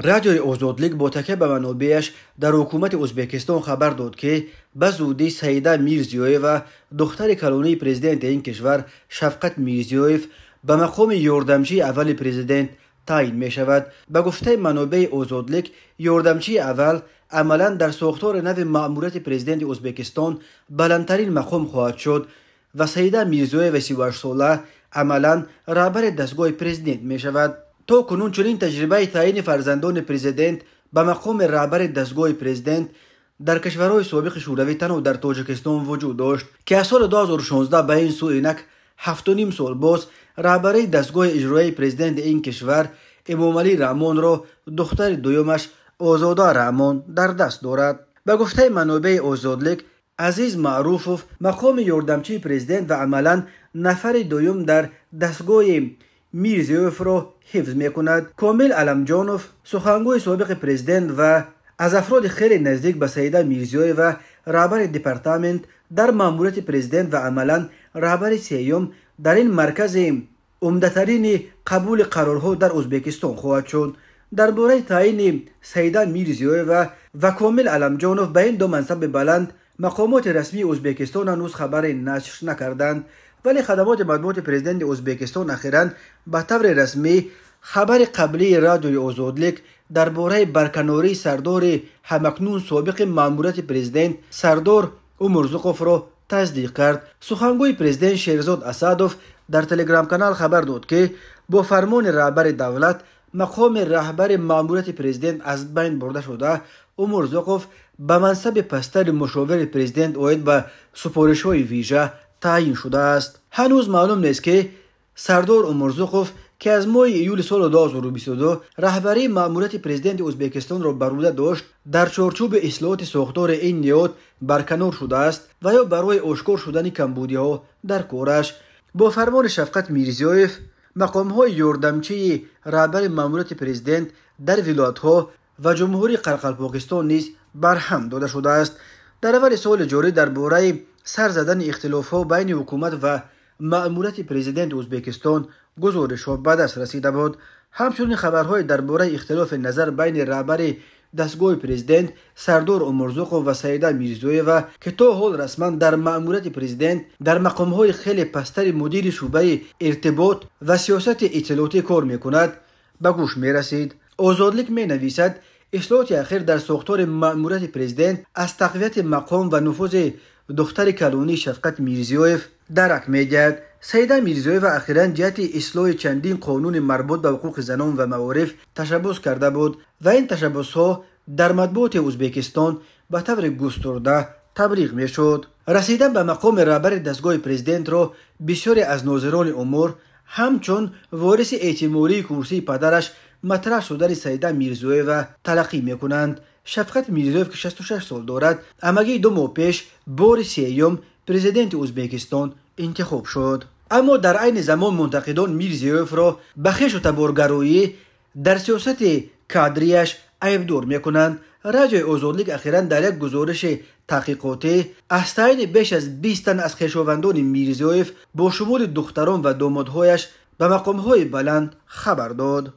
رادیوی آزادلیگ با تکیه به منابعش در حکومت ازبکستان خبر داد که به زودی سیده میرزیویف و دختر کلونی پرزیدنت این کشور شفقت میرزیویف به مقام یاردمچی اول پرزیدنت تعیین می شود. به گفته منابع آزادلیگ، یاردمچی اول عملا در ساختار نو مأموریت پرزیدنت ازبکستان بلندترین مقام خواهد شد و سیده میرزیویف 38 ساله عملا رهبر دستگاه پرزیدنت می شود. تا کنون چنین تجربه تعیین فرزندان پرزیدنت به مقام رهبر دستگاه پرزیدنت در کشورهای سابق شوروی تنها در تاجیکستان وجود داشت که از سال 2016 به این سو اینک 7.5 سال باز رهبری دستگاه اجرایی پرزیدنت این کشور امامعلی رحمان را دختر دویمش آزاده رحمان در دست دارد. به گفته منابع آزادلیگ، عزیز معروفوف مقام یاردمچی پرزیدنت و عملا نفر دوم در دستگاه میرزیویف را حفظ می کند. کامل علمجانوف سخنگوی سابق پرزیدنت و از افراد خیلی نزدیک به سیده میرزیویف و رهبر دپارتمنت در مأموریت پرزیدنت و عملا رهبر سیوم در این مرکز عمده‌ترین قبول قرارها در ازبکستان خواهد شد. درباره تعیین سیده میرزیویف و کامل علمجانوف به این دو منصب بلند مقامات رسمی ازبکستان هنوز خبر نشر نکردند، ولی خدمات مطبوعات پرزیدنت ازبکستان اخیراً به طور رسمی خبر قبلی رادیوی آزادلیگ درباره برکناری سردار همکنون سابق مأموریت پرزیدنت سردار امرزقوف را تصدیق کرد. سخنگوی پرزیدنت شیرزاد اسدوف در تلگرام کانال خبر داد که با فرمان رهبر دولت مقام رهبر مأموریت پرزیدنت از بین برده شده. امرزقوف به منصب پستر مشاور پرزیدنت اوید به سپارش‌های ویژه تعیین شده است. هنوز معلوم نیست که سردار امرزقوف که از ماه ایول سال 2022 رهبری مأموریت پرزیدنت ازبکستان را بر عهده داشت در چارچوب اصلاحات ساختار این نهاد برکنار شده است و یا برای آشکار شدن کمبودی‌ها در کارش. با فرمان شفقت میرزیویف مقام‌های یاردمچی رهبر مأموریت پرزیدنت در ولایت‌ها و جمهوری قرقلپاکستان نیز برهم داده شده است. در اول سال جاری درباره سر زدن اختلاف‌ها بین حکومت و مأموریت پرزیدنت ازبکستان گزارش‌ها به دست رسیده بود. همچنین خبرهای درباره اختلاف نظر بین رهبر دستگاه پرزیدنت سردار امرزقوف و سیده میرزیویف که تا حال رسما در مأموریت پرزیدنت در مقام‌های خیلی پستر مدیر شعبه ارتباط و سیاست اطلاعاتی کار می‌کند به گوش می‌رسید. آزادلیگ می‌نویسد اصلاحات اخیر در ساختار مأموریت پرزیدنت از تقویت مقام و نفوذ دختر کلونی شفقت میرزیویف درک می‌گیرد. سیده میرزیویف اخیراً جهت اصلاح چندین قانون مربوط به حقوق زنان و معارف تشبث کرده بود و این تشبث‌ها در مطبوعات ازبکستان به طور گسترده تبلیغ می‌شد. رسیدن به مقام رهبر دستگاه پرزیدنت را بسیاری از ناظران امور همچون وارث احتمالی کرسی پدرش مطرح شدن سیده میرزیویف تلقی می‌کنند. شفقت میرزیویف که 66 سال دارد همگی 2 ماه پیش بار سیوم پرزیدنت ازبکستان انتخاب شد. اما در عین زمان منتقدان میرزیویف را به خویش و تبارگرایی در سیاست کادریش عیب‌دار می‌کنند. رادیوی آزادلیگ اخیراً در یک گزارش تحقیقاتی از تعیین بیش از 20 تن از خویشاوندان میرزیویف با شمول دختران و دامادهایش به مقام‌های بلند خبر داد.